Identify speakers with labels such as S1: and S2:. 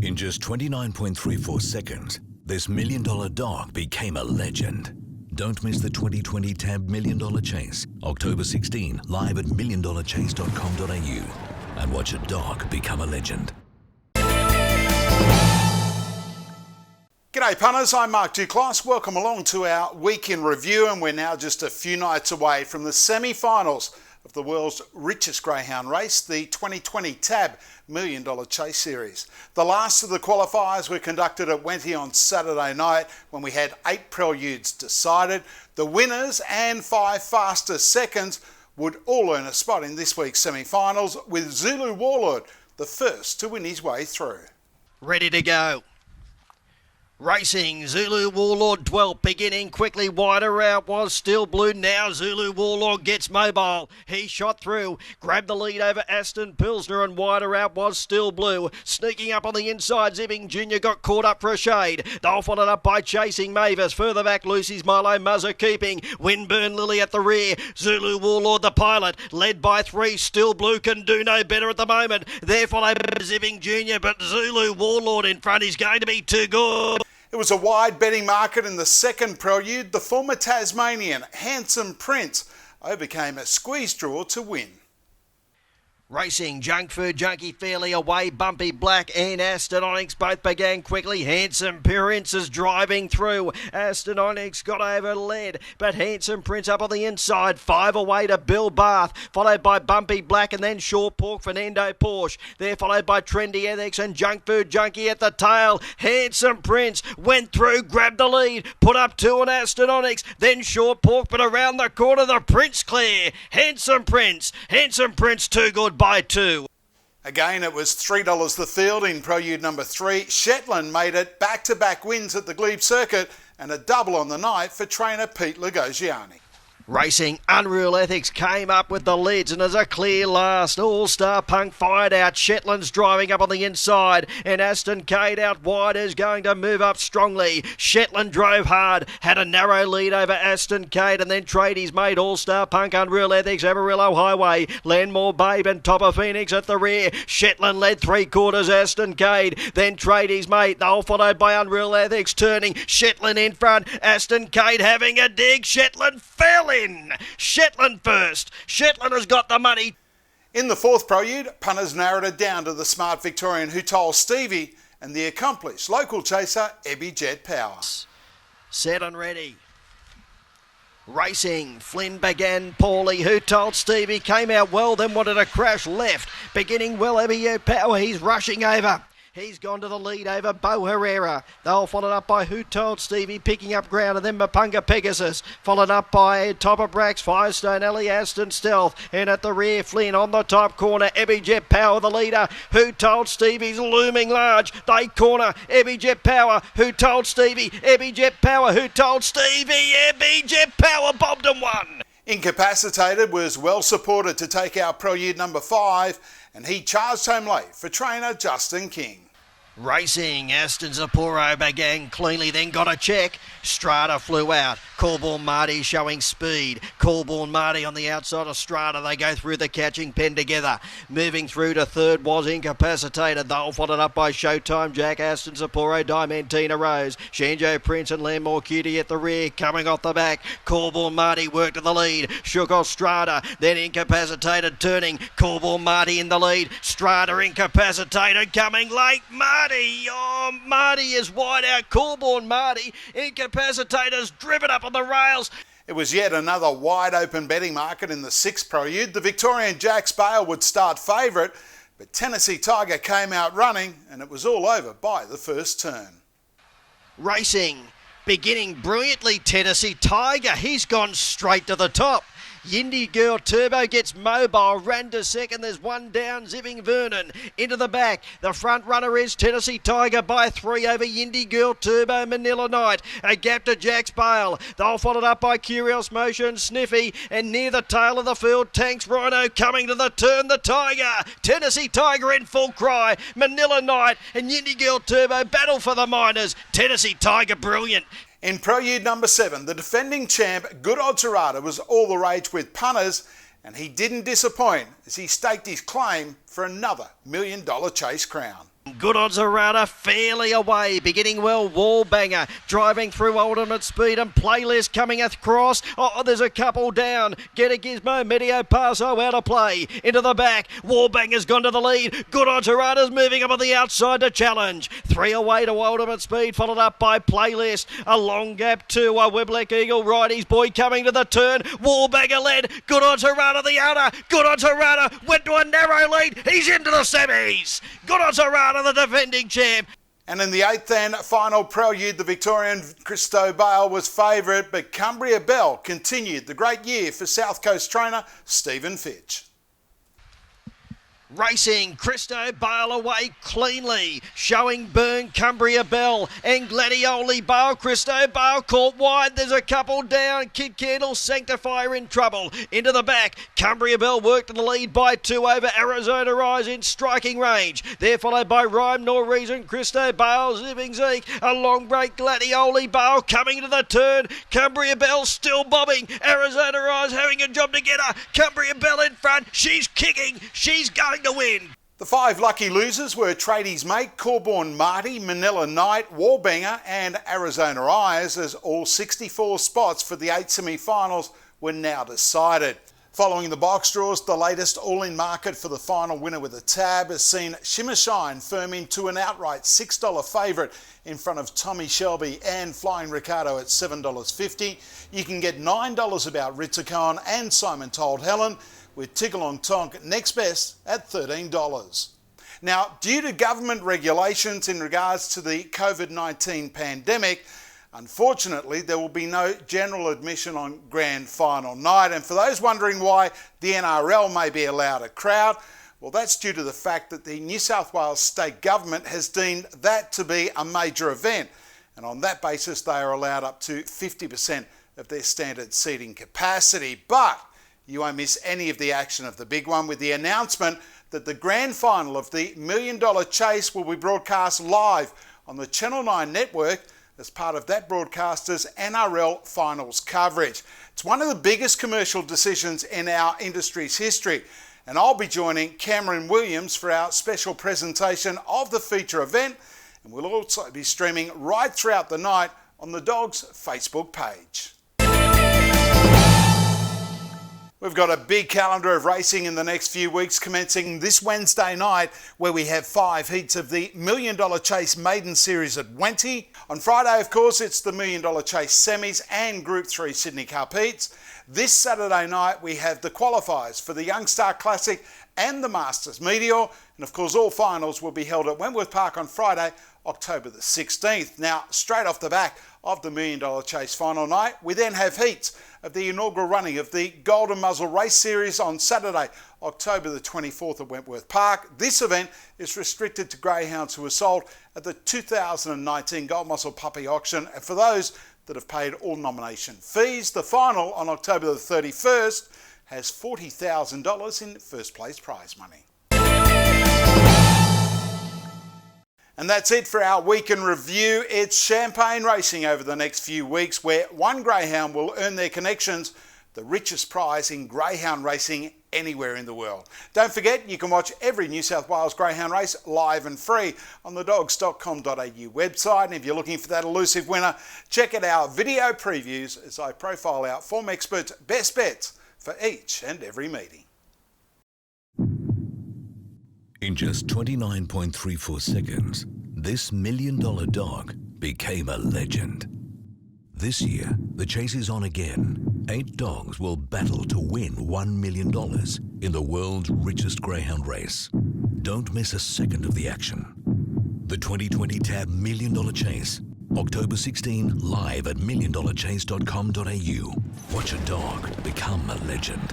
S1: In just 29.34 seconds, this $1 million dog became a legend. Don't miss the 2020 TAB $1 Million Chase, October 16, live at milliondollarchase.com.au, and watch a dog become a legend.
S2: G'day punters, I'm Mark Duclos. Welcome along to our week in review, and we're now just a few nights away from the semi-finals of the world's richest greyhound race, the 2020 TAB $1 Million Chase Series. The last of the qualifiers were conducted at Wenty on Saturday night when we had 8 preludes decided. The winners and 5 fastest seconds would all earn a spot in this week's semi-finals, with Zulu Warlord the first to win his way through.
S3: Ready to go. Racing, Zulu Warlord 12, beginning quickly, wider out was Still Blue. Now Zulu Warlord gets mobile. He shot through, grabbed the lead over Aston Pilsner, and wider out was Still Blue. Sneaking up on the inside, Zipping Jr. got caught up for a shade. They'll followed up by Chasing Mavis. Further back, Lucy's Milo Muzzer keeping. Windburn Lily at the rear. Zulu Warlord the pilot, led by 3. Still Blue can do no better at the moment. There followed by Zipping Jr., but Zulu Warlord in front is going to be too good.
S2: It was a wide betting market in the second prelude. The former Tasmanian Handsome Prince overcame a squeeze draw to win.
S3: Racing, Junk Food Junkie fairly away, Bumpy Black and Aston Onyx both began quickly. Handsome Prince is driving through. Aston Onyx got over lead, but Handsome Prince up on the inside. 5 away to Bill Bath, followed by Bumpy Black and then Short Pork Fernando Porsche. They're followed by Trendy Ethics and Junk Food Junkie at the tail. Handsome Prince went through, grabbed the lead, put up 2 on Aston Onyx, then Short Pork, but around the corner the Prince clear. Handsome Prince too good by 2.
S2: Again, it was $3 the field in prelude number 3. Shetland made it back-to-back wins at the Glebe Circuit and a double on the night for trainer Pete Lagosiani.
S3: Racing, Unreal Ethics came up with the leads and as a clear last. All-Star Punk fired out. Shetland's driving up on the inside and Aston Cade out wide is going to move up strongly. Shetland drove hard, had a narrow lead over Aston Cade and then Tradies made All-Star Punk, Unreal Ethics, Amarillo Highway, Landmore Babe and Topper Phoenix at the rear. Shetland led 3/4 Aston Cade, then Tradies mate. They'll followed by Unreal Ethics turning. Shetland in front, Aston Cade having a dig. Shetland fell in. Shetland first. Shetland has got the money.
S2: In the fourth prelude, punters narrowed it down to the smart Victorian Who Told Stevie and the accomplished local chaser Ebby Jet Power.
S3: Set and ready. Racing, Flynn began poorly. Who Told Stevie came out well, then wanted to crash left. Beginning well, Ebby Jet Power, he's rushing over. He's gone to the lead over Bo Herrera. They'll followed up by Who Told Stevie, picking up ground, and then Mapunga Pegasus. Followed up by Topper Brax, Firestone Ellie, Aston Stealth. And at the rear, Flynn on the top corner. Ebby Jet Power, the leader. Who Told Stevie's looming large. They corner. Ebby Jet Power. Who Told Stevie? Ebby Jet Power. Who Told Stevie? Ebby Jet Power bobbed and won.
S2: Incapacitated was well supported to take out prelude number 5, and he charged home late for trainer Justin King.
S3: Racing, Aston Sapporo began cleanly, then got a check. Strata flew out. Corborn Marty showing speed. Corborn Marty on the outside of Strata. They go through the catching pen together. Moving through to third was Incapacitated. They'll followed up by Showtime Jack, Aston Sapporo, Diamantina Rose. Shanjo Prince and Landmore Cutie at the rear. Coming off the back, Corborn Marty worked to the lead. Shook off Strata, then Incapacitated turning. Corborn Marty in the lead. Strata Incapacitated coming late. Marty is wide out. Corborn Marty. Incapacitator's driven up on the rails.
S2: It was yet another wide open betting market in the sixth prelude. The Victorian Jacks Bale would start favourite, but Tennessee Tiger came out running and it was all over by the first turn.
S3: Racing, beginning brilliantly, Tennessee Tiger. He's gone straight to the top. Yindy Girl Turbo gets mobile, ran to second, there's one down, Zipping Vernon into the back. The front runner is Tennessee Tiger by 3 over Yindy Girl Turbo, Manila Knight. A gap to Jack's Bale. They'll followed up by Curious Motion, Sniffy, and near the tail of the field, Tanks Rhino coming to the turn, the Tiger. Tennessee Tiger in full cry, Manila Knight and Yindy Girl Turbo battle for the Miners. Tennessee Tiger brilliant.
S2: In prelude number 7, the defending champ Good Odds Arata was all the rage with punters, and he didn't disappoint as he staked his claim for another $1 million chase crown.
S3: Good odds Arata fairly away, beginning well, Wallbanger, driving through ultimate speed and Playlist coming across. Oh, there's a couple down. Get a Gizmo, Medio Paso out of play. Into the back, Wallbanger's gone to the lead. Good odds Arata's moving up on the outside to challenge. 3 away to ultimate speed, followed up by Playlist. A long gap to Wiblick Eagle, Righty's boy coming to the turn. Wallbanger led. Good odds Arata the outer. Good odds Arata went to a narrow lead. He's into the semis. Good odds Arata, the defending champ.
S2: And in the 8th and final Prelude, the Victorian Christo Bale was favourite, but Cumbria Bell continued the great year for South Coast trainer Stephen Fitch.
S3: Racing, Christo Bale away cleanly, showing Burn, Cumbria Bell and Gladioli Bale. Christo Bale caught wide, there's a couple down. Kid Candle, Sanctifier in trouble. Into the back, Cumbria Bell worked in the lead by 2 over Arizona Rise in striking range. They're followed by Rhyme Nor Reason, Christo Bale, Zipping Zeke, a long break, Gladioli Bale coming to the turn. Cumbria Bell still bobbing. Arizona Rise having a job to get her. Cumbria Bell in front, she's kicking, she's going to win.
S2: The 5 lucky losers were Tradies Mate, Corborn Marty, Manila Knight, Wallbanger and Arizona Eyes, as all 64 spots for the 8 semi-finals were now decided. Following the box draws, the latest all-in market for the final winner with a tab has seen Shimmer Shine firm into an outright $6 favourite in front of Tommy Shelby and Flying Ricardo at $7.50. You can get $9 about Ritzacon and Simon Told Helen, with Tiggalong Tonk next best at $13. Now, due to government regulations in regards to the COVID-19 pandemic, unfortunately, there will be no general admission on grand final night. And for those wondering why the NRL may be allowed a crowd, well, that's due to the fact that the New South Wales state government has deemed that to be a major event. And on that basis, they are allowed up to 50% of their standard seating capacity. But you won't miss any of the action of the big one with the announcement that the grand final of the $1 Million Chase will be broadcast live on the Channel 9 network as part of that broadcaster's NRL finals coverage. It's one of the biggest commercial decisions in our industry's history, and I'll be joining Cameron Williams for our special presentation of the feature event, and we'll also be streaming right throughout the night on the Dogs Facebook page. We've got a big calendar of racing in the next few weeks, commencing this Wednesday night, where we have 5 heats of the $1 Million Chase Maiden Series at Wenty. On Friday, of course, it's the $1 Million Chase Semis and Group 3 Sydney Cup heats. This Saturday night, we have the qualifiers for the Youngstar Classic and the Masters Meteor. And of course, all finals will be held at Wentworth Park on Friday, October the 16th. Now, straight off the back of the $1 Million Chase final night, we then have heats of the inaugural running of the Golden Muzzle Race Series on Saturday, October the 24th at Wentworth Park. This event is restricted to greyhounds who were sold at the 2019 Gold Muzzle Puppy Auction, and for those that have paid all nomination fees. The final on October the 31st has $40,000 in first place prize money. And that's it for our week in review. It's champagne racing over the next few weeks, where one greyhound will earn their connections the richest prize in greyhound racing anywhere in the world. Don't forget, you can watch every New South Wales greyhound race live and free on the dogs.com.au website. And if you're looking for that elusive winner, check out our video previews as I profile our form experts' best bets for each and every meeting.
S1: In just 29.34 seconds, this $1 million dog became a legend. This year, the chase is on again. 8 dogs will battle to win $1 million in the world's richest greyhound race. Don't miss a second of the action. The 2020 TAB $1 Million Chase, October 16, live at milliondollarchase.com.au. Watch a dog become a legend.